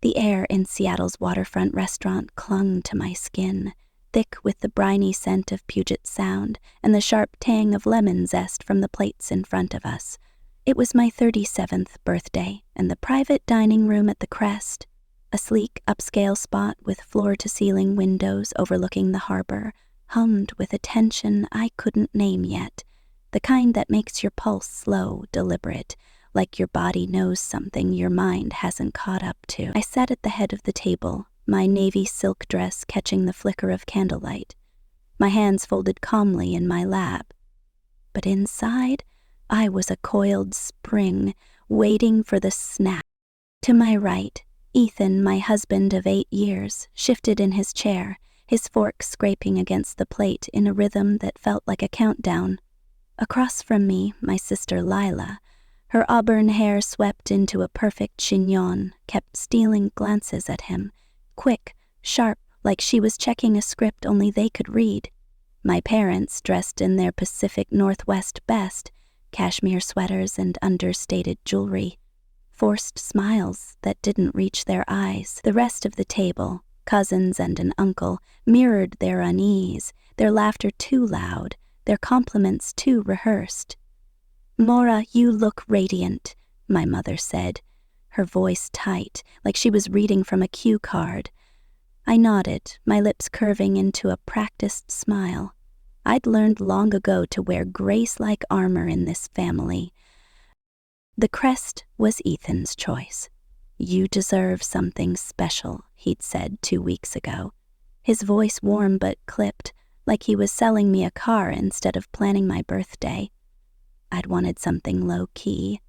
The air in Seattle's waterfront restaurant clung to my skin, thick with the briny scent of Puget Sound and the sharp tang of lemon zest from the plates in front of us. It was my 37th birthday, and the private dining room at the Crest, a sleek upscale spot with floor-to-ceiling windows overlooking the harbor, hummed with a tension I couldn't name yet, the kind that makes your pulse slow, deliberate, like your body knows something your mind hasn't caught up to. I sat at the head of the table, my navy silk dress catching the flicker of candlelight, my hands folded calmly in my lap. But inside, I was a coiled spring, waiting for the snap. To my right, Ethan, my husband of 8 years, shifted in his chair, his fork scraping against the plate in a rhythm that felt like a countdown. Across from me, my sister Lila, her auburn hair swept into a perfect chignon, kept stealing glances at him, quick, sharp, like she was checking a script only they could read. My parents, dressed in their Pacific Northwest best, cashmere sweaters and understated jewelry, forced smiles that didn't reach their eyes. The rest of the table, cousins and an uncle, mirrored their unease, their laughter too loud, their compliments too rehearsed. "Maura, you look radiant," my mother said, her voice tight, like she was reading from a cue card. I nodded, my lips curving into a practiced smile. I'd learned long ago to wear grace-like armor in this family. The Crest was Ethan's choice. "You deserve something special," he'd said 2 weeks ago. His voice warm but clipped, like he was selling me a car instead of planning my birthday. I'd wanted something low-key.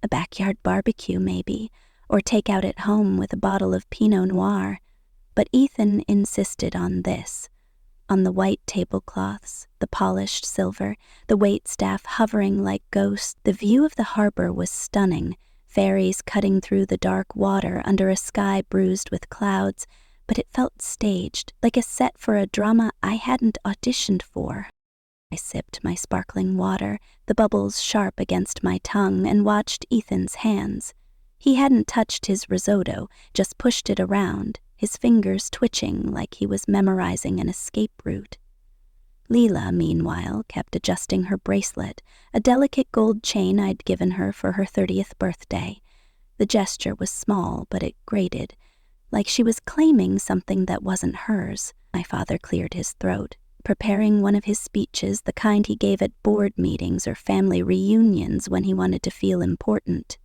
A backyard barbecue, maybe, or take out at home with a bottle of Pinot Noir. But Ethan insisted on this. On the white tablecloths, the polished silver, the waitstaff hovering like ghosts. The view of the harbor was stunning, ferries cutting through the dark water under a sky bruised with clouds, but it felt staged, like a set for a drama I hadn't auditioned for. I sipped my sparkling water, the bubbles sharp against my tongue, and watched Ethan's hands. He hadn't touched his risotto, just pushed it around, his fingers twitching like he was memorizing an escape route. Lila, meanwhile, kept adjusting her bracelet, a delicate gold chain I'd given her for her 30th birthday. The gesture was small, but it grated, like she was claiming something that wasn't hers. My father cleared his throat, preparing one of his speeches, the kind he gave at board meetings or family reunions when he wanted to feel important.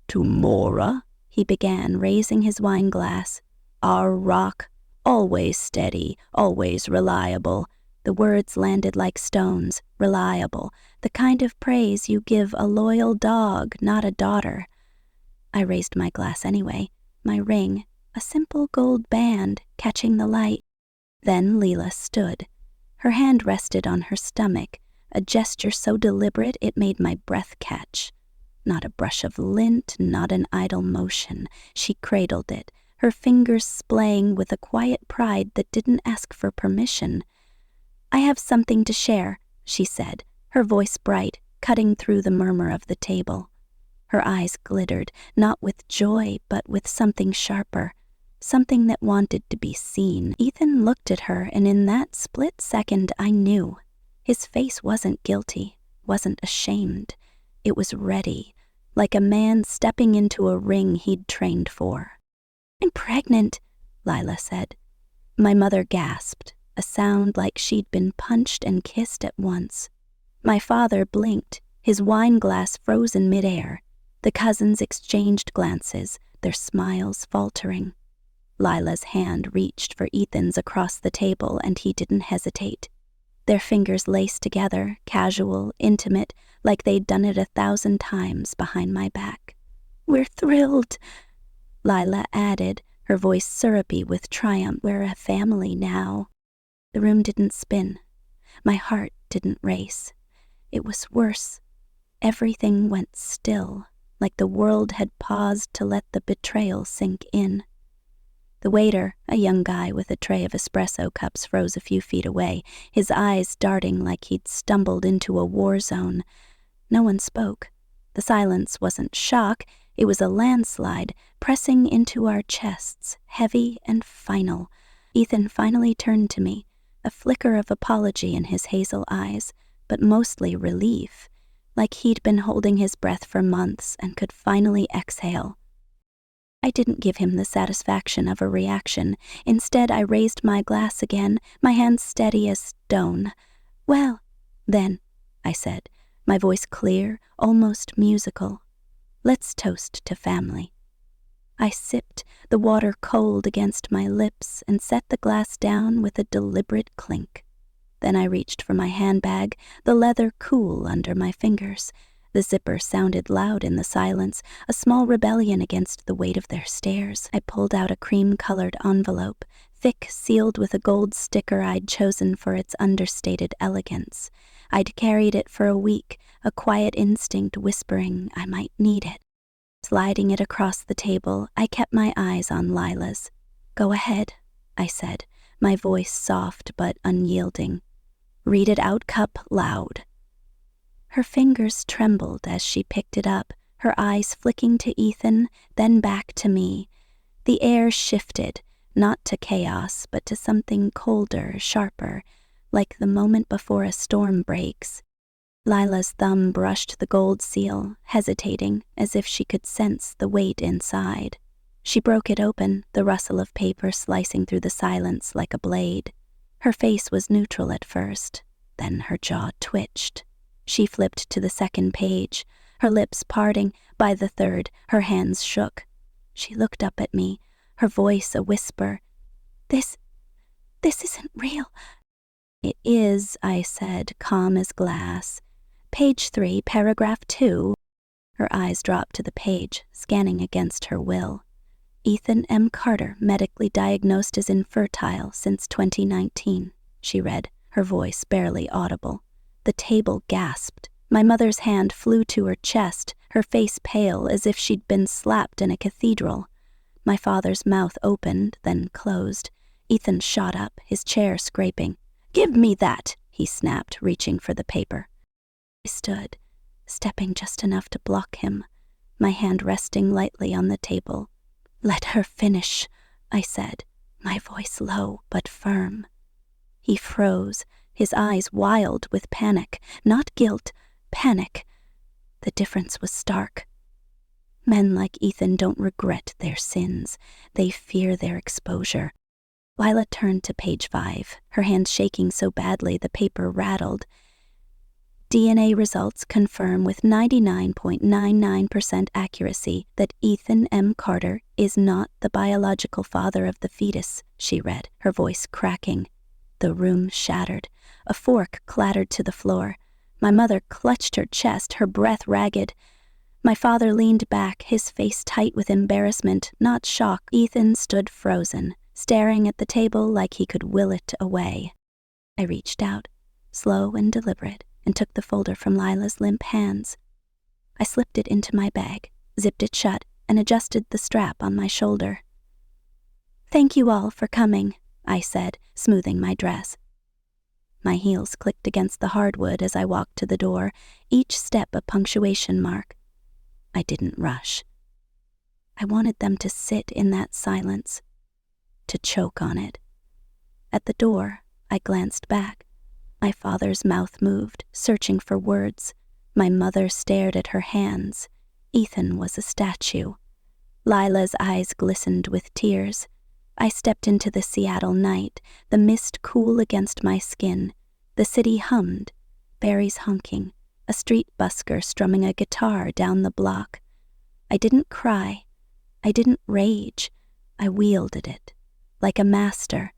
"To Maura," he began, raising his wine glass, "our rock, always steady, always reliable." The words landed like stones. Reliable, the kind of praise you give a loyal dog, not a daughter. I raised my glass anyway, my ring, a simple gold band, catching the light. Then Lila stood. Her hand rested on her stomach, a gesture so deliberate it made my breath catch. Not a brush of lint, not an idle motion. She cradled it, her fingers splaying with a quiet pride that didn't ask for permission. "I have something to share," she said, her voice bright, cutting through the murmur of the table. Her eyes glittered, not with joy, but with something sharper, something that wanted to be seen. Ethan looked at her, and in that split second I knew. His face wasn't guilty, wasn't ashamed. It was ready, like a man stepping into a ring he'd trained for. "I'm pregnant," Lila said. My mother gasped, a sound like she'd been punched and kissed at once. My father blinked, his wine glass frozen midair. The cousins exchanged glances, their smiles faltering. Lila's hand reached for Ethan's across the table, and he didn't hesitate. Their fingers laced together, casual, intimate, like they'd done it 1,000 times behind my back. "We're thrilled," Lila added, her voice syrupy with triumph. "We're a family now." The room didn't spin. My heart didn't race. It was worse. Everything went still, like the world had paused to let the betrayal sink in. The waiter, a young guy with a tray of espresso cups, froze a few feet away, his eyes darting like he'd stumbled into a war zone. No one spoke. The silence wasn't shock, It was a landslide, pressing into our chests, heavy and final. Ethan finally turned to me, a flicker of apology in his hazel eyes, but mostly relief, like he'd been holding his breath for months and could finally exhale. I didn't give him the satisfaction of a reaction. Instead, I raised my glass again, my hands steady as stone. "Well, then," I said, my voice clear, almost musical. "Let's toast to family." I sipped, the water cold against my lips, and set the glass down with a deliberate clink. Then I reached for my handbag, the leather cool under my fingers. The zipper sounded loud in the silence, a small rebellion against the weight of their stares. I pulled out a cream-colored envelope, thick, sealed with a gold sticker I'd chosen for its understated elegance. I'd carried it for a week, a quiet instinct whispering I might need it. Sliding it across the table, I kept my eyes on Lila's. "Go ahead," I said, my voice soft but unyielding. "Read it out, cup, loud." Her fingers trembled as she picked it up, her eyes flicking to Ethan, then back to me. The air shifted, not to chaos, but to something colder, sharper, like the moment before a storm breaks. Lila's thumb brushed the gold seal, hesitating, as if she could sense the weight inside. She broke it open, the rustle of paper slicing through the silence like a blade. Her face was neutral at first, then her jaw twitched. She flipped to the second page, her lips parting. By the third, her hands shook. She looked up at me, her voice a whisper. This isn't real." "It is," I said, calm as glass. "Page 3, paragraph 2. Her eyes dropped to the page, scanning against her will. "Ethan M. Carter, medically diagnosed as infertile since 2019, she read, her voice barely audible. The table gasped. My mother's hand flew to her chest, her face pale as if she'd been slapped in a cathedral. My father's mouth opened, then closed. Ethan shot up, his chair scraping. "Give me that," he snapped, reaching for the paper. I stood, stepping just enough to block him, my hand resting lightly on the table. "Let her finish," I said, my voice low but firm. He froze, his eyes wild with panic, not guilt, panic. The difference was stark. Men like Ethan don't regret their sins. They fear their exposure. Lila turned to page 5, her hand shaking so badly the paper rattled. "DNA results confirm with 99.99% accuracy that Ethan M. Carter is not the biological father of the fetus," she read, her voice cracking. The room shattered. A fork clattered to the floor. My mother clutched her chest, her breath ragged. My father leaned back, his face tight with embarrassment, not shock. Ethan stood frozen, staring at the table like he could will it away. I reached out, slow and deliberate, and took the folder from Lila's limp hands. I slipped it into my bag, zipped it shut, and adjusted the strap on my shoulder. "Thank you all for coming," I said, smoothing my dress. My heels clicked against the hardwood as I walked to the door, each step a punctuation mark. I didn't rush. I wanted them to sit in that silence, to choke on it. At the door, I glanced back. My father's mouth moved, searching for words. My mother stared at her hands. Ethan was a statue. Lila's eyes glistened with tears. I stepped into the Seattle night, the mist cool against my skin. The city hummed, berries honking, a street busker strumming a guitar down the block. I didn't cry. I didn't rage. I wielded it, like a master.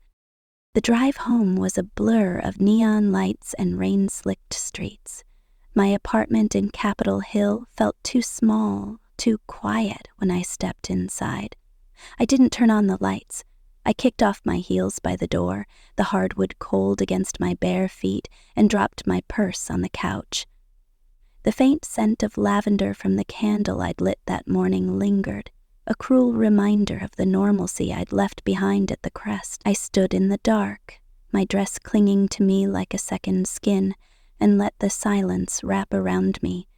The drive home was a blur of neon lights and rain-slicked streets. My apartment in Capitol Hill felt too small, too quiet when I stepped inside. I didn't turn on the lights. I kicked off my heels by the door, the hardwood cold against my bare feet, and dropped my purse on the couch. The faint scent of lavender from the candle I'd lit that morning lingered, a cruel reminder of the normalcy I'd left behind at the crest. I stood in the dark, my dress clinging to me like a second skin, and let the silence wrap around me.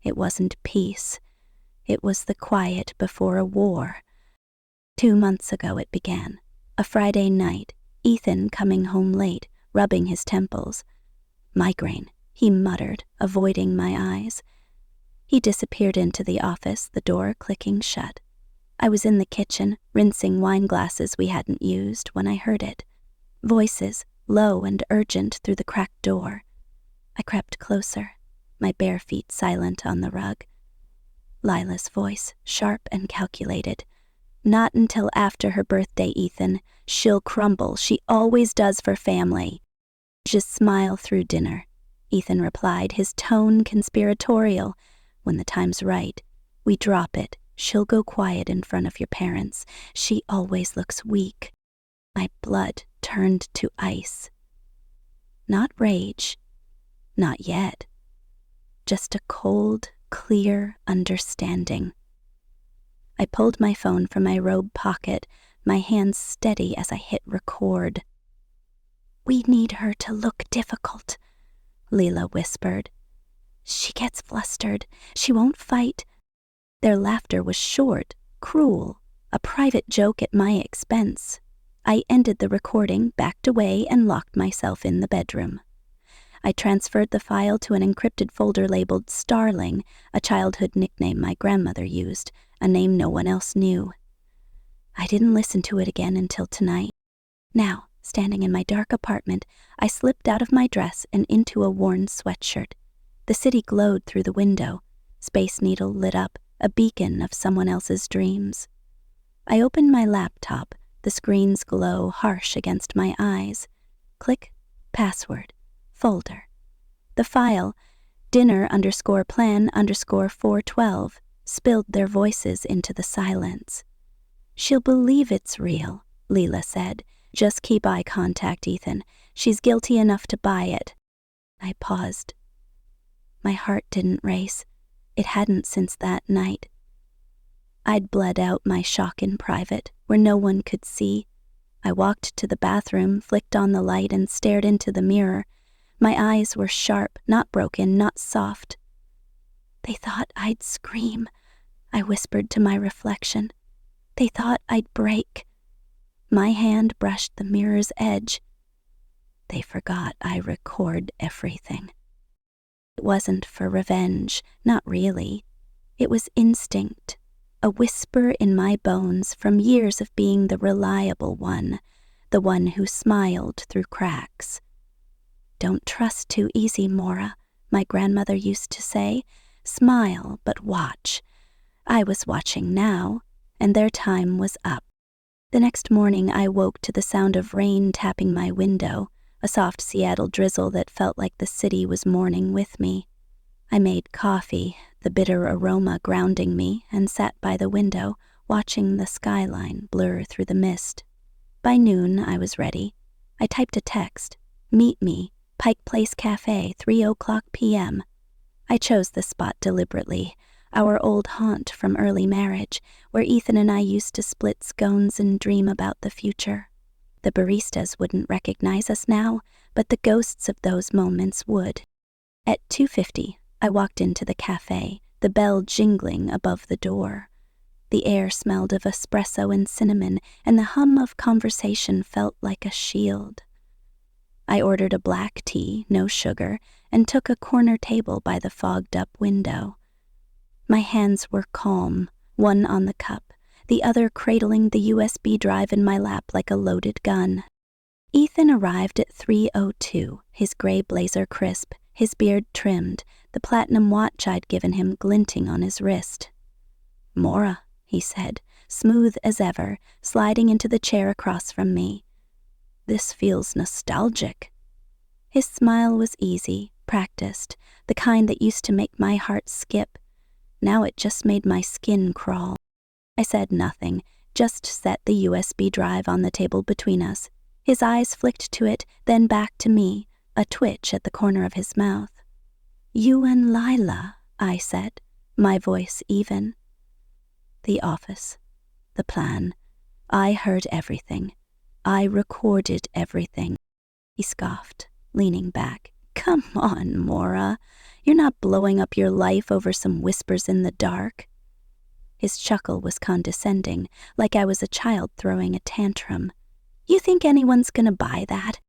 It wasn't peace. It was the quiet before a war. 2 months ago it began. A Friday night, Ethan coming home late, rubbing his temples. Migraine, he muttered, avoiding my eyes. He disappeared into the office, the door clicking shut. I was in the kitchen, rinsing wine glasses we hadn't used, when I heard it. Voices, low and urgent through the cracked door. I crept closer, my bare feet silent on the rug. Lila's voice, sharp and calculated. Not until after her birthday, Ethan. She'll crumble. She always does for family. Just smile through dinner, Ethan replied, his tone conspiratorial. When the time's right, we drop it. She'll go quiet in front of your parents. She always looks weak. My blood turned to ice. Not rage. Not yet. Just a cold, clear understanding. I pulled my phone from my robe pocket, my hands steady as I hit record. "We need her to look difficult," Lila whispered. "She gets flustered. She won't fight." Their laughter was short, cruel, a private joke at my expense. I ended the recording, backed away, and locked myself in the bedroom. I transferred the file to an encrypted folder labeled Starling, a childhood nickname my grandmother used, a name no one else knew. I didn't listen to it again until tonight. Now, standing in my dark apartment, I slipped out of my dress and into a worn sweatshirt. The city glowed through the window. Space Needle lit up, a beacon of someone else's dreams. I opened my laptop, the screen's glow harsh against my eyes. Click, password, folder. The file, dinner_plan_412, spilled their voices into the silence. "She'll believe it's real," Lila said. "Just keep eye contact, Ethan. She's guilty enough to buy it." I paused. My heart didn't race. It hadn't since that night. I'd bled out my shock in private, where no one could see. I walked to the bathroom, flicked on the light, and stared into the mirror. My eyes were sharp, not broken, not soft. "They thought I'd scream," I whispered to my reflection. "They thought I'd break." My hand brushed the mirror's edge. They forgot I record everything. It wasn't for revenge, not really. It was instinct, a whisper in my bones from years of being the reliable one, the one who smiled through cracks. "Don't trust too easy, Maura," my grandmother used to say. "Smile, but watch." I was watching now, and their time was up. The next morning I woke to the sound of rain tapping my window, a soft Seattle drizzle that felt like the city was mourning with me. I made coffee, the bitter aroma grounding me, and sat by the window, watching the skyline blur through the mist. By noon, I was ready. I typed a text. "Meet me, Pike Place Cafe, 3:00 p.m. I chose the spot deliberately, our old haunt from early marriage, where Ethan and I used to split scones and dream about the future. The baristas wouldn't recognize us now, but the ghosts of those moments would. At 2:50, I walked into the cafe, the bell jingling above the door. The air smelled of espresso and cinnamon, and the hum of conversation felt like a shield. I ordered a black tea, no sugar, and took a corner table by the fogged-up window. My hands were calm, one on the cup, the other cradling the USB drive in my lap like a loaded gun. Ethan arrived at 3:02, his gray blazer crisp, his beard trimmed, the platinum watch I'd given him glinting on his wrist. "Maura," he said, smooth as ever, sliding into the chair across from me. "This feels nostalgic." His smile was easy, practiced, the kind that used to make my heart skip. Now it just made my skin crawl. I said nothing, just set the USB drive on the table between us. His eyes flicked to it, then back to me, a twitch at the corner of his mouth. "You and Lila," I said, my voice even. "The office. The plan. I heard everything. I recorded everything." He scoffed, leaning back. "Come on, Maura. You're not blowing up your life over some whispers in the dark." His chuckle was condescending, like I was a child throwing a tantrum. "You think anyone's gonna buy that?"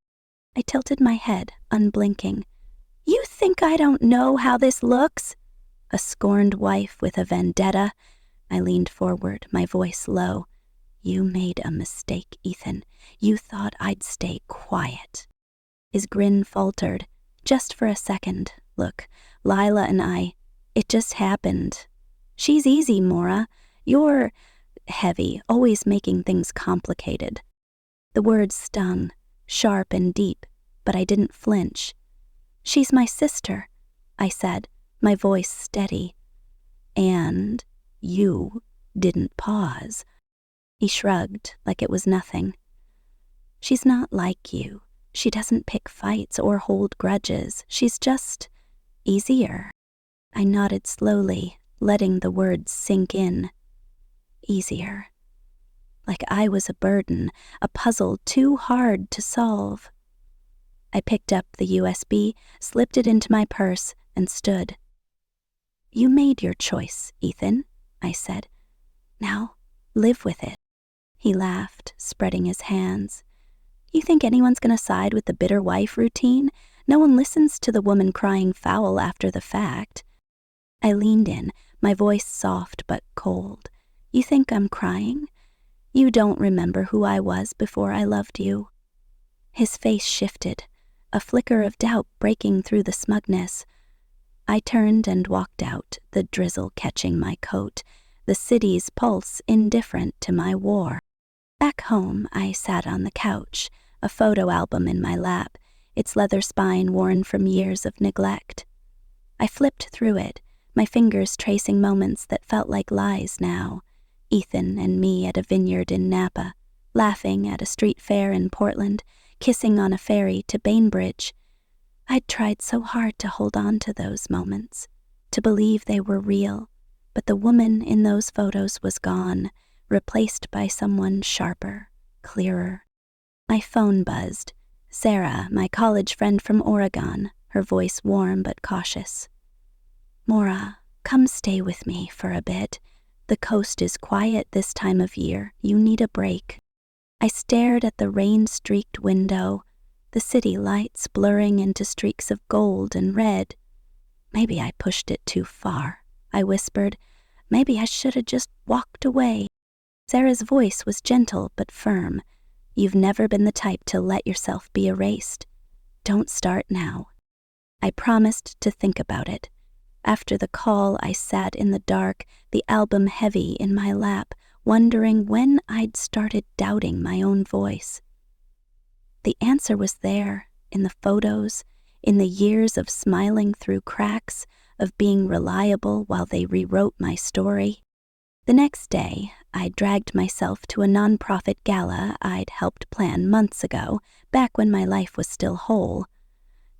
I tilted my head, unblinking. "You think I don't know how this looks?" A scorned wife with a vendetta. I leaned forward, my voice low. "You made a mistake, Ethan. You thought I'd stay quiet." His grin faltered, just for a second. "Look, Lila and it just happened. She's easy, Maura. You're heavy, always making things complicated." The words stung, sharp and deep, but I didn't flinch. "She's my sister," I said, my voice steady. "And you didn't pause." He shrugged like it was nothing. "She's not like you. She doesn't pick fights or hold grudges. She's just easier." I nodded slowly, letting the words sink in. Easier. Like I was a burden, a puzzle too hard to solve. I picked up the USB, slipped it into my purse, and stood. "You made your choice, Ethan," I said. "Now, live with it." He laughed, spreading his hands. "You think anyone's gonna side with the bitter wife routine? No one listens to the woman crying foul after the fact." I leaned in, my voice soft but cold. "You think I'm crying? You don't remember who I was before I loved you." His face shifted, a flicker of doubt breaking through the smugness. I turned and walked out, the drizzle catching my coat, the city's pulse indifferent to my war. Back home, I sat on the couch, a photo album in my lap, its leather spine worn from years of neglect. I flipped through it, my fingers tracing moments that felt like lies now. Ethan and me at a vineyard in Napa, laughing at a street fair in Portland, kissing on a ferry to Bainbridge. I'd tried so hard to hold on to those moments, to believe they were real, but the woman in those photos was gone, replaced by someone sharper, clearer. My phone buzzed. Sarah, my college friend from Oregon, her voice warm but cautious. "Maura, come stay with me for a bit. The coast is quiet this time of year. You need a break." I stared at the rain-streaked window, the city lights blurring into streaks of gold and red. "Maybe I pushed it too far," I whispered. "Maybe I should have just walked away." Sarah's voice was gentle but firm. "You've never been the type to let yourself be erased. Don't start now." I promised to think about it. After the call, I sat in the dark, the album heavy in my lap, wondering when I'd started doubting my own voice. The answer was there, in the photos, in the years of smiling through cracks, of being reliable while they rewrote my story. The next day, I dragged myself to a nonprofit gala I'd helped plan months ago, back when my life was still whole.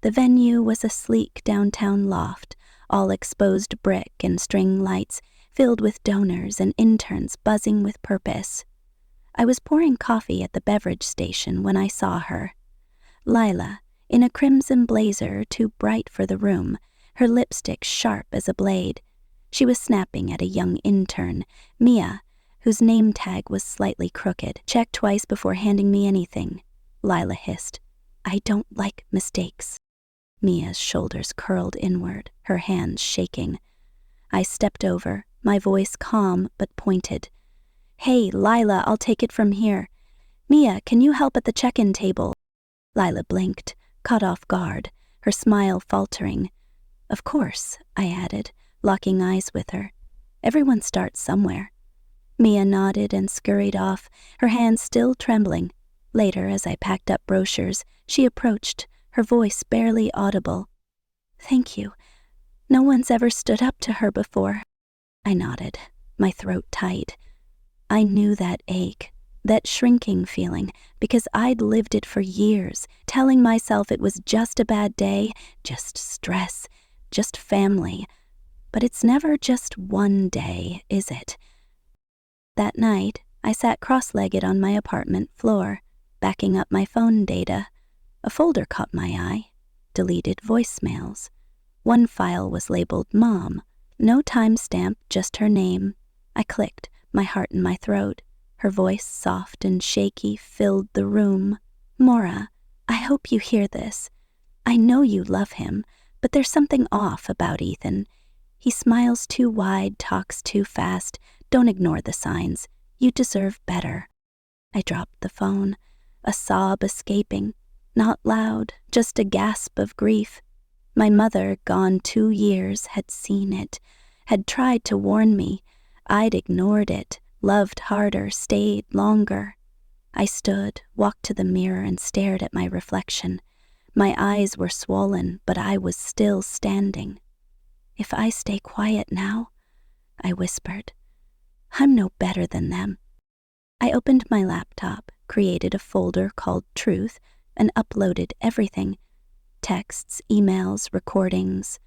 The venue was a sleek downtown loft, all exposed brick and string lights, filled with donors and interns buzzing with purpose. I was pouring coffee at the beverage station when I saw her. Lila, in a crimson blazer too bright for the room, her lipstick sharp as a blade. She was snapping at a young intern, Mia, whose name tag was slightly crooked. "Check twice before handing me anything," Lila hissed. "I don't like mistakes." Mia's shoulders curled inward, her hands shaking. I stepped over, my voice calm but pointed. "Hey, Lila, I'll take it from here. Mia, can you help at the check-in table?" Lila blinked, caught off guard, her smile faltering. "Of course," I added, locking eyes with her. "Everyone starts somewhere." Mia nodded and scurried off, her hands still trembling. Later, as I packed up brochures, she approached, her voice barely audible. "Thank you. No one's ever stood up to her before." I nodded, my throat tight. I knew that ache, that shrinking feeling, because I'd lived it for years, telling myself it was just a bad day, just stress, just family. But it's never just one day, is it? That night, I sat cross-legged on my apartment floor, backing up my phone data. A folder caught my eye. Deleted voicemails. One file was labeled Mom. No timestamp, just her name. I clicked, my heart in my throat. Her voice, soft and shaky, filled the room. "Maura, I hope you hear this. I know you love him, but there's something off about Ethan. He smiles too wide, talks too fast. Don't ignore the signs. You deserve better." I dropped the phone, a sob escaping. Not loud, just a gasp of grief. My mother, gone 2 years, had seen it, had tried to warn me. I'd ignored it, loved harder, stayed longer. I stood, walked to the mirror, and stared at my reflection. My eyes were swollen, but I was still standing. "If I stay quiet now," I whispered, "I'm no better than them." I opened my laptop, created a folder called Truth, and uploaded everything: texts, emails, recordings.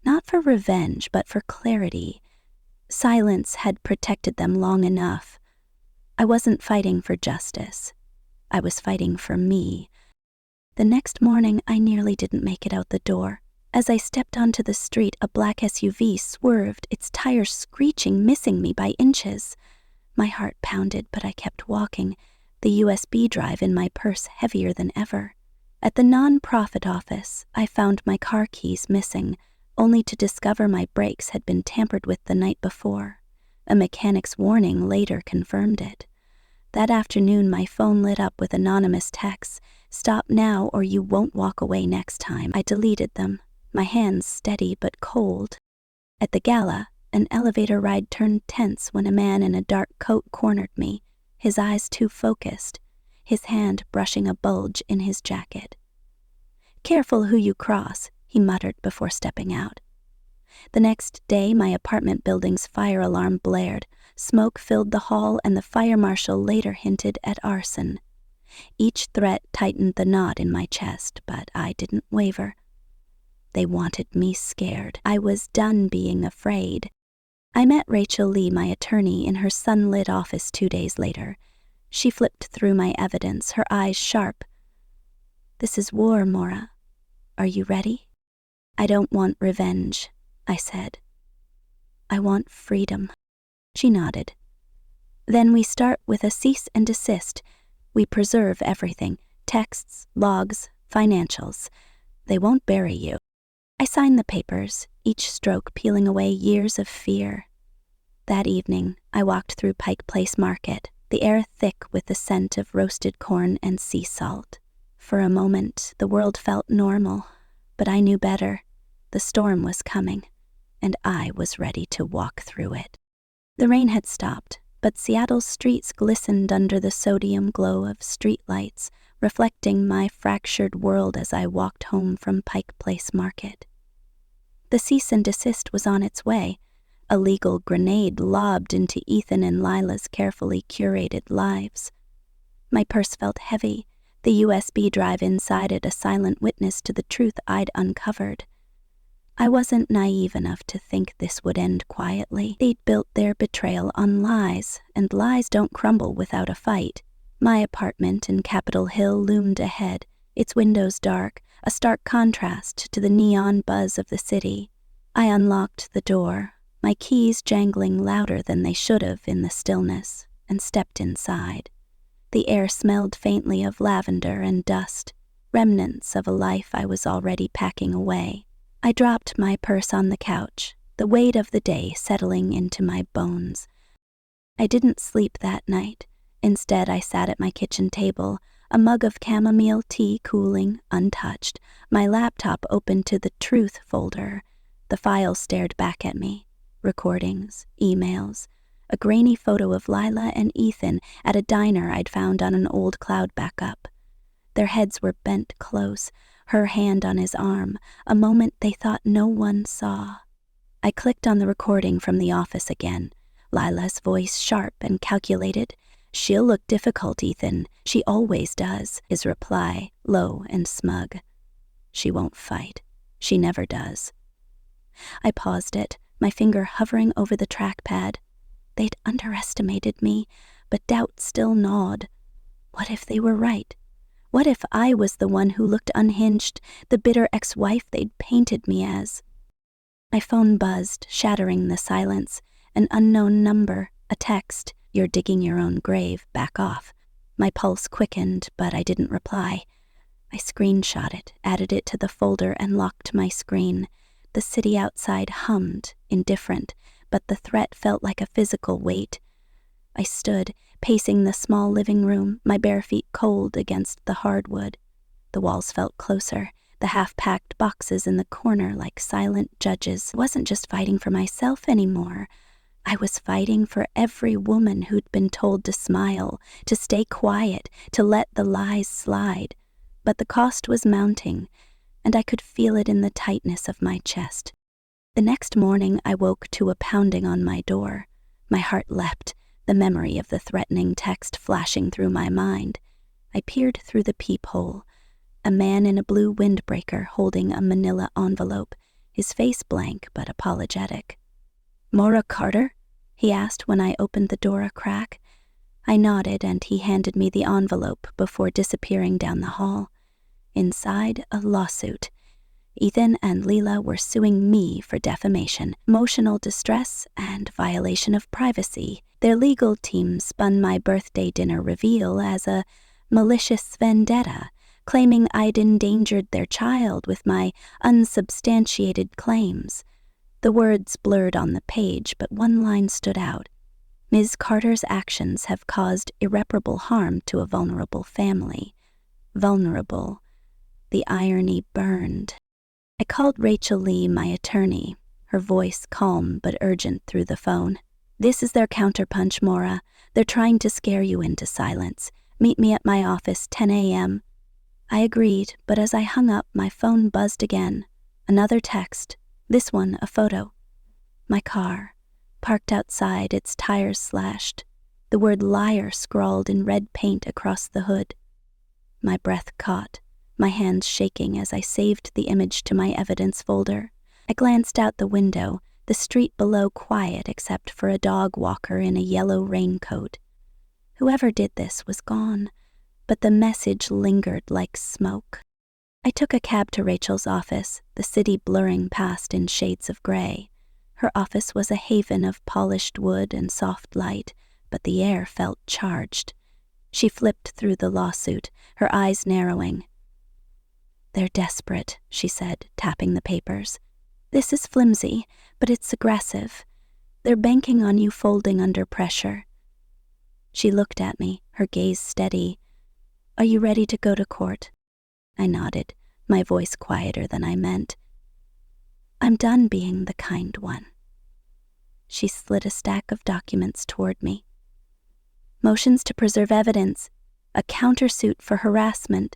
Not for revenge, but for clarity. Silence had protected them long enough. I wasn't fighting for justice. I was fighting for me. The next morning, I nearly didn't make it out the door. As I stepped onto the street, a black SUV swerved, its tires screeching, missing me by inches. My heart pounded, but I kept walking, the USB drive in my purse heavier than ever. At the non-profit office, I found my car keys missing, only to discover my brakes had been tampered with the night before. A mechanic's warning later confirmed it. That afternoon, my phone lit up with anonymous texts: "Stop now or you won't walk away next time." I deleted them, my hands steady but cold. At the gala, an elevator ride turned tense when a man in a dark coat cornered me, his eyes too focused, his hand brushing a bulge in his jacket. "Careful who you cross," he muttered before stepping out. The next day, my apartment building's fire alarm blared. Smoke filled the hall, and the fire marshal later hinted at arson. Each threat tightened the knot in my chest, but I didn't waver. They wanted me scared. I was done being afraid. I met Rachel Lee, my attorney, in her sunlit office 2 days later. She flipped through my evidence, her eyes sharp. "This is war, Maura. Are you ready?" "I don't want revenge," I said. "I want freedom." She nodded. "Then we start with a cease and desist. We preserve everything: texts, logs, financials. They won't bury you." I signed the papers, each stroke peeling away years of fear. That evening, I walked through Pike Place Market, the air thick with the scent of roasted corn and sea salt. For a moment, the world felt normal, but I knew better. The storm was coming, and I was ready to walk through it. The rain had stopped, but Seattle's streets glistened under the sodium glow of streetlights, reflecting my fractured world as I walked home from Pike Place Market. The cease and desist was on its way, a legal grenade lobbed into Ethan and Lila's carefully curated lives. My purse felt heavy, the USB drive inside it a silent witness to the truth I'd uncovered. I wasn't naive enough to think this would end quietly. They'd built their betrayal on lies, and lies don't crumble without a fight. My apartment in Capitol Hill loomed ahead, its windows dark, a stark contrast to the neon buzz of the city. I unlocked the door, my keys jangling louder than they should have in the stillness, and stepped inside. The air smelled faintly of lavender and dust, remnants of a life I was already packing away. I dropped my purse on the couch, the weight of the day settling into my bones. I didn't sleep that night. Instead, I sat at my kitchen table, a mug of chamomile tea cooling, untouched, my laptop open to the Truth folder. The file stared back at me. Recordings, emails, a grainy photo of Lila and Ethan at a diner I'd found on an old cloud backup. Their heads were bent close, her hand on his arm, a moment they thought no one saw. I clicked on the recording from the office again, Lila's voice sharp and calculated. "She'll look difficult, Ethan. She always does," his reply, low and smug. "She won't fight. She never does." I paused it, my finger hovering over the trackpad. They'd underestimated me, but doubt still gnawed. What if they were right? What if I was the one who looked unhinged, the bitter ex-wife they'd painted me as? My phone buzzed, shattering the silence. an unknown number, a text, "You're digging your own grave, back off." My pulse quickened, but I didn't reply. I screenshot it, added it to the folder, and locked my screen. The city outside hummed, indifferent, but the threat felt like a physical weight. I stood, pacing the small living room, my bare feet cold against the hardwood. The walls felt closer, the half-packed boxes in the corner like silent judges. I wasn't just fighting for myself anymore. I was fighting for every woman who'd been told to smile, to stay quiet, to let the lies slide. But the cost was mounting, and I could feel it in the tightness of my chest. The next morning I woke to a pounding on my door. My heart leapt, the memory of the threatening text flashing through my mind. I peered through the peephole. A man in a blue windbreaker holding a manila envelope, his face blank but apologetic. "Maura Carter?" he asked when I opened the door a crack. I nodded and he handed me the envelope before disappearing down the hall. Inside, a lawsuit. Ethan and Lila were suing me for defamation, emotional distress, and violation of privacy. Their legal team spun my birthday dinner reveal as a malicious vendetta, claiming I'd endangered their child with my unsubstantiated claims. The words blurred on the page, but one line stood out. "Ms. Carter's actions have caused irreparable harm to a vulnerable family." Vulnerable. The irony burned. I called Rachel Lee, my attorney, her voice calm but urgent through the phone. "This is their counterpunch, Maura. They're trying to scare you into silence. Meet me at my office, 10 a.m. I agreed, but as I hung up, my phone buzzed again. Another text. This one, a photo. My car, parked outside, its tires slashed. The word liar scrawled in red paint across the hood. My breath caught, my hands shaking as I saved the image to my evidence folder. I glanced out the window, the street below quiet except for a dog walker in a yellow raincoat. Whoever did this was gone, but the message lingered like smoke. I took a cab to Rachel's office, the city blurring past in shades of gray. Her office was a haven of polished wood and soft light, but the air felt charged. She flipped through the lawsuit, her eyes narrowing. "They're desperate," she said, tapping the papers. "This is flimsy, but it's aggressive. They're banking on you folding under pressure." She looked at me, her gaze steady. "Are you ready to go to court?" I nodded, my voice quieter than I meant. "I'm done being the kind one." She slid a stack of documents toward me. Motions to preserve evidence, a countersuit for harassment.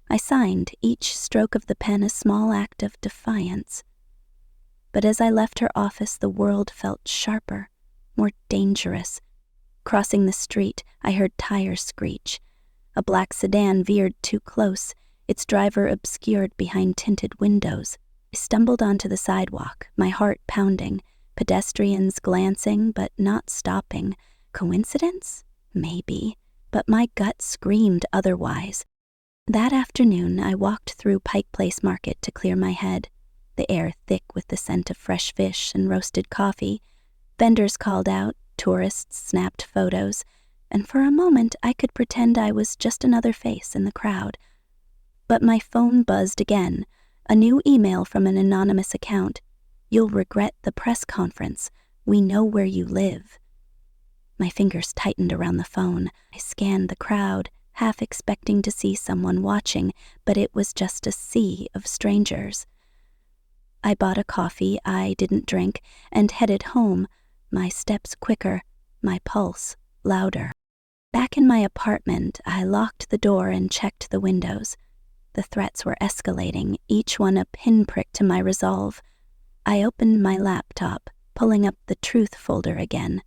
I signed, each stroke of the pen a small act of defiance. But as I left her office, the world felt sharper, more dangerous. Crossing the street, I heard tires screech. A black sedan veered too close, its driver obscured behind tinted windows. I stumbled onto the sidewalk, my heart pounding, pedestrians glancing but not stopping. Coincidence? Maybe, but my gut screamed otherwise. That afternoon, I walked through Pike Place Market to clear my head, the air thick with the scent of fresh fish and roasted coffee. Vendors called out, tourists snapped photos, and for a moment I could pretend I was just another face in the crowd. But my phone buzzed again, a new email from an anonymous account. "You'll regret the press conference. We know where you live." My fingers tightened around the phone. I scanned the crowd, half expecting to see someone watching, but it was just a sea of strangers. I bought a coffee I didn't drink and headed home, my steps quicker, my pulse louder. Back in my apartment, I locked the door and checked the windows. The threats were escalating, each one a pinprick to my resolve. I opened my laptop, pulling up the truth folder again.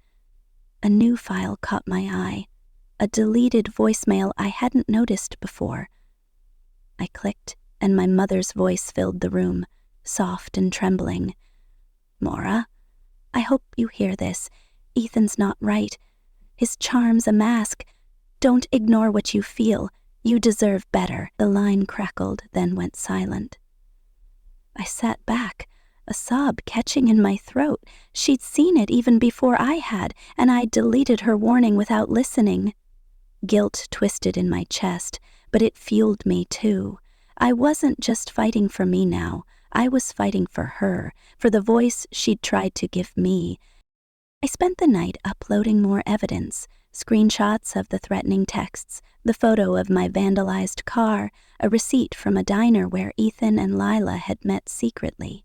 A new file caught my eye, a deleted voicemail I hadn't noticed before. I clicked, and my mother's voice filled the room, soft and trembling. "Maura, I hope you hear this. Ethan's not right. His charm's a mask. Don't ignore what you feel. You deserve better." The line crackled, then went silent. I sat back, a sob catching in my throat. She'd seen it even before I had, and I'd deleted her warning without listening. Guilt twisted in my chest, but it fueled me too. I wasn't just fighting for me now. I was fighting for her, for the voice she'd tried to give me. I spent the night uploading more evidence, screenshots of the threatening texts, the photo of my vandalized car, a receipt from a diner where Ethan and Lila had met secretly.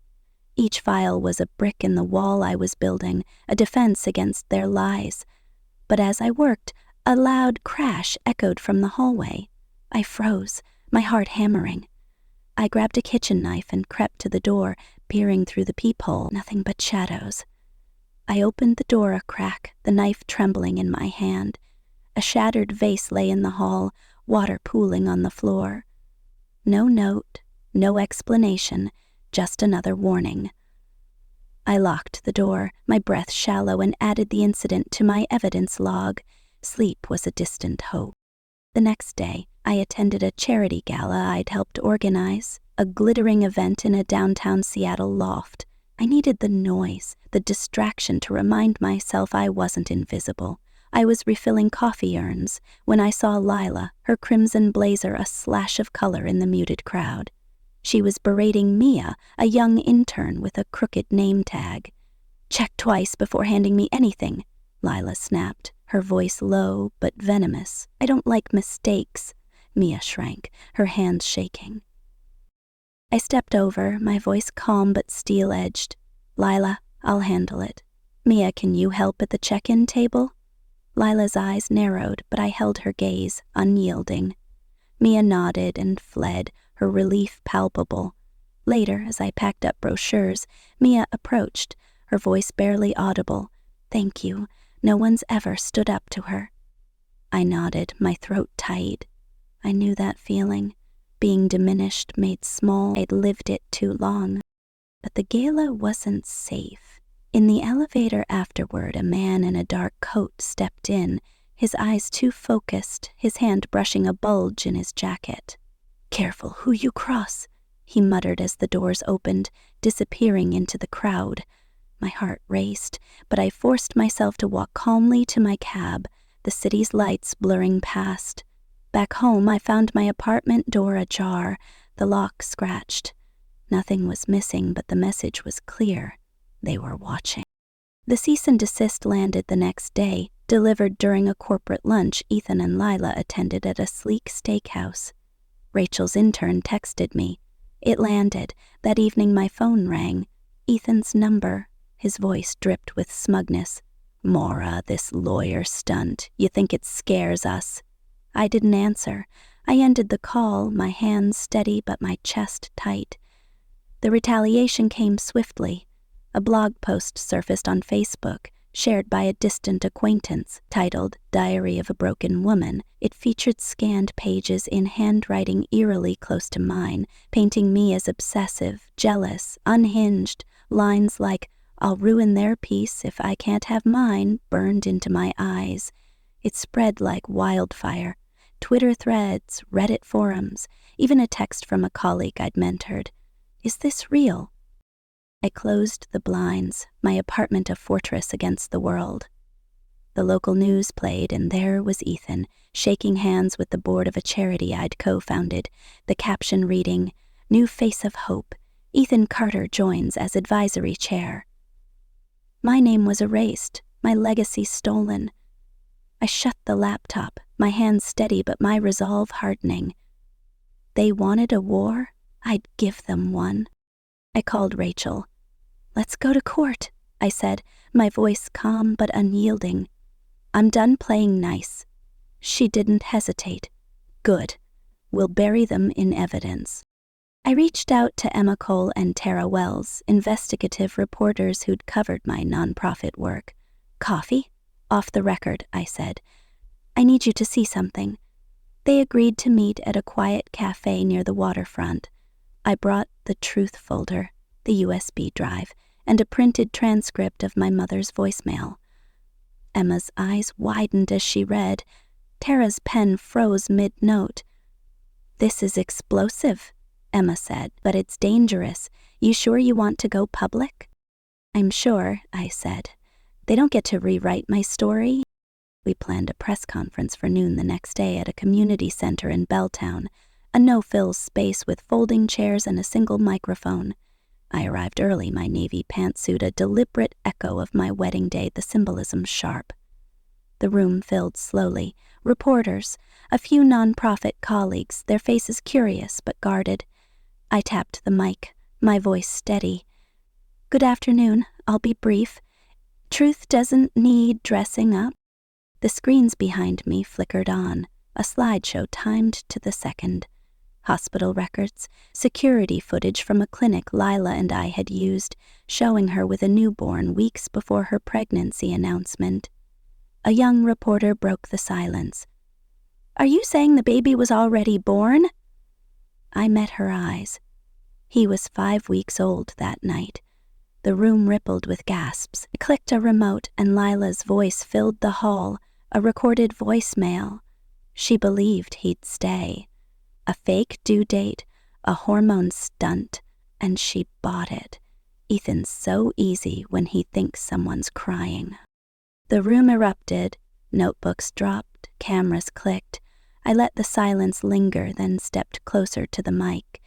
Each file was a brick in the wall I was building, a defense against their lies. But as I worked, a loud crash echoed from the hallway. I froze, my heart hammering. I grabbed a kitchen knife and crept to the door, peering through the peephole, nothing but shadows. I opened the door a crack, the knife trembling in my hand. A shattered vase lay in the hall, water pooling on the floor. No note, no explanation, just another warning. I locked the door, my breath shallow, and added the incident to my evidence log. Sleep was a distant hope. The next day, I attended a charity gala I'd helped organize, a glittering event in a downtown Seattle loft. I needed the noise, the distraction to remind myself I wasn't invisible. I was refilling coffee urns when I saw Lila, her crimson blazer a slash of color in the muted crowd. She was berating Mia, a young intern with a crooked name tag. "Check twice before handing me anything," Lila snapped, her voice low but venomous. "I don't like mistakes." Mia shrank, her hands shaking. I stepped over, my voice calm but steel-edged. "Lila, I'll handle it. Mia, can you help at the check-in table?" Lila's eyes narrowed, but I held her gaze, unyielding. Mia nodded and fled, her relief palpable. Later, as I packed up brochures, Mia approached, her voice barely audible. "Thank you. No one's ever stood up to her." I nodded, my throat tight. I knew that feeling. Being diminished, made small. I'd lived it too long. But the gala wasn't safe. In the elevator afterward, a man in a dark coat stepped in, his eyes too focused, his hand brushing a bulge in his jacket. "Careful who you cross," he muttered as the doors opened, disappearing into the crowd. My heart raced, but I forced myself to walk calmly to my cab, the city's lights blurring past. Back home, I found my apartment door ajar, the lock scratched. Nothing was missing, but the message was clear. They were watching. The cease and desist landed the next day, delivered during a corporate lunch Ethan and Lila attended at a sleek steakhouse. Rachel's intern texted me. It landed. That evening my phone rang. Ethan's number. His voice dripped with smugness. "Maura, this lawyer stunt. You think it scares us?" I didn't answer. I ended the call, my hands steady but my chest tight. The retaliation came swiftly. A blog post surfaced on Facebook, shared by a distant acquaintance, titled "Diary of a Broken Woman." It featured scanned pages in handwriting eerily close to mine, painting me as obsessive, jealous, unhinged. Lines like, "I'll ruin their peace if I can't have mine," burned into my eyes. It spread like wildfire. Twitter threads, Reddit forums, even a text from a colleague I'd mentored. Is this real? I closed the blinds, my apartment a fortress against the world. The local news played, and there was Ethan, shaking hands with the board of a charity I'd co-founded, the caption reading, "New Face of Hope. Ethan Carter joins as advisory chair." My name was erased, my legacy stolen. I shut the laptop, my hands steady but my resolve hardening. They wanted a war? I'd give them one. I called Rachel. "Let's go to court," I said, my voice calm but unyielding. "I'm done playing nice." She didn't hesitate. "Good. We'll bury them in evidence." I reached out to Emma Cole and Tara Wells, investigative reporters who'd covered my nonprofit work. "Coffee?" "Off the record," I said. "I need you to see something." They agreed to meet at a quiet cafe near the waterfront. I brought the truth folder, the USB drive, and a printed transcript of my mother's voicemail. Emma's eyes widened as she read. Tara's pen froze mid-note. "This is explosive," Emma said, "but it's dangerous. You sure you want to go public?" "I'm sure," I said. "They don't get to rewrite my story." We planned a press conference for noon the next day at a community center in Belltown, a no-frills space with folding chairs and a single microphone. I arrived early, my navy pantsuit a deliberate echo of my wedding day, the symbolism sharp. The room filled slowly. Reporters, a few non-profit colleagues, their faces curious but guarded. I tapped the mic, my voice steady. "Good afternoon. I'll be brief. Truth doesn't need dressing up." The screens behind me flickered on, a slideshow timed to the second. Hospital records, security footage from a clinic Lila and I had used, showing her with a newborn weeks before her pregnancy announcement. A young reporter broke the silence. "Are you saying the baby was already born?" I met her eyes. He was 5 weeks old that night. The room rippled with gasps. I clicked a remote and Lila's voice filled the hall, a recorded voicemail. She believed he'd stay. A fake due date, a hormone stunt, and she bought it. Ethan's so easy when he thinks someone's crying. The room erupted, notebooks dropped, cameras clicked. I let the silence linger, then stepped closer to the mic.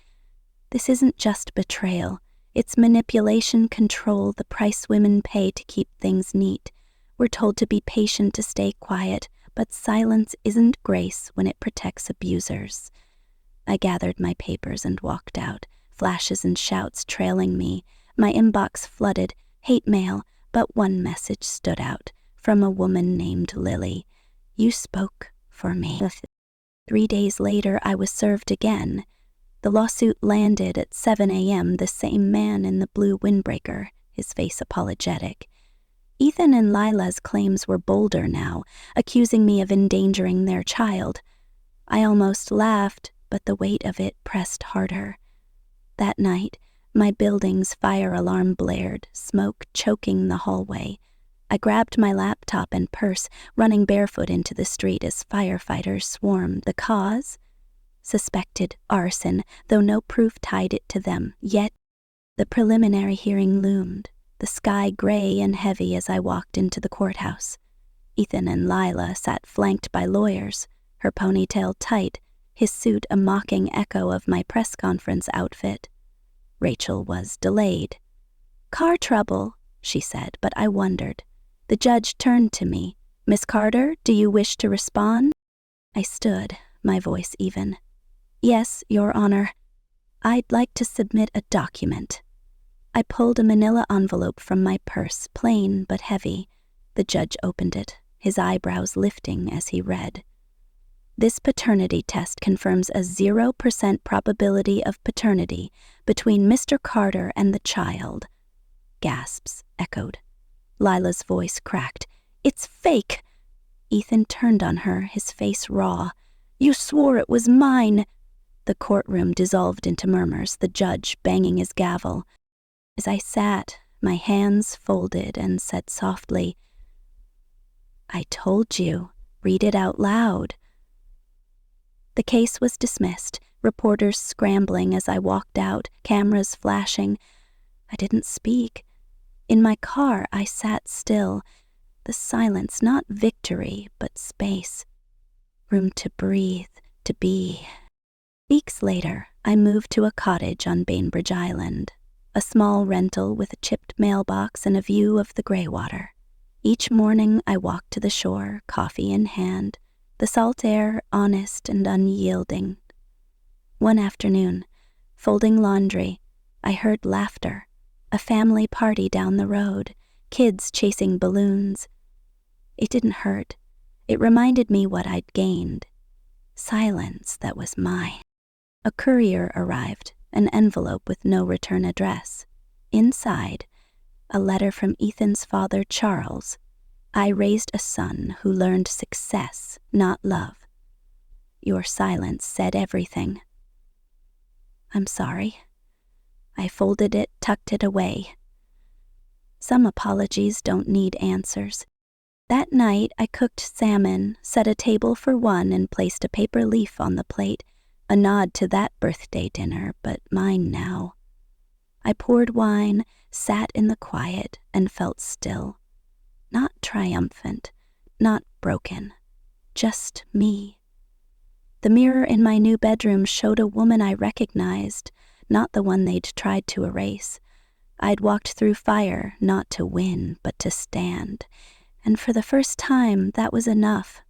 This isn't just betrayal. It's manipulation, control, the price women pay to keep things neat. We're told to be patient, to stay quiet, but silence isn't grace when it protects abusers. I gathered my papers and walked out, flashes and shouts trailing me. My inbox flooded, hate mail, but one message stood out, from a woman named Lily. "You spoke for me." 3 days later, I was served again. The lawsuit landed at 7 a.m., the same man in the blue windbreaker, his face apologetic. Ethan and Lila's claims were bolder now, accusing me of endangering their child. I almost laughed, but the weight of it pressed harder. That night, my building's fire alarm blared, smoke choking the hallway. I grabbed my laptop and purse, running barefoot into the street as firefighters swarmed. The cause? Suspected arson, though no proof tied it to them. Yet, the preliminary hearing loomed, the sky gray and heavy as I walked into the courthouse. Ethan and Lila sat flanked by lawyers, her ponytail tight, his suit a mocking echo of my press conference outfit. Rachel was delayed. "Car trouble," she said, but I wondered. The judge turned to me. "Miss Carter, do you wish to respond?" I stood, my voice even. "Yes, Your Honor. I'd like to submit a document." I pulled a manila envelope from my purse, plain but heavy. The judge opened it, his eyebrows lifting as he read. "This paternity test confirms a 0% probability of paternity between Mr. Carter and the child." Gasps echoed. Lila's voice cracked. "It's fake!" Ethan turned on her, his face raw. "You swore it was mine!" The courtroom dissolved into murmurs, the judge banging his gavel. As I sat, my hands folded, and said softly, "I told you, read it out loud." The case was dismissed, reporters scrambling as I walked out, cameras flashing. I didn't speak. In my car, I sat still, the silence, not victory, but space. Room to breathe, to be. Weeks later, I moved to a cottage on Bainbridge Island, a small rental with a chipped mailbox and a view of the greywater. Each morning, I walked to the shore, coffee in hand, the salt air honest and unyielding. One afternoon, folding laundry, I heard laughter, a family party down the road, kids chasing balloons. It didn't hurt. It reminded me what I'd gained. Silence that was mine. A courier arrived, an envelope with no return address. Inside, a letter from Ethan's father, Charles. "I raised a son who learned success, not love. Your silence said everything." "I'm sorry." I folded it, tucked it away. Some apologies don't need answers. That night, I cooked salmon, set a table for one, and placed a paper leaf on the plate. a nod to that birthday dinner, but mine now. I poured wine, sat in the quiet, and felt still. Not triumphant, not broken, just me. The mirror in my new bedroom showed a woman I recognized, not the one they'd tried to erase. I'd walked through fire, not to win, but to stand, and for the first time that was enough.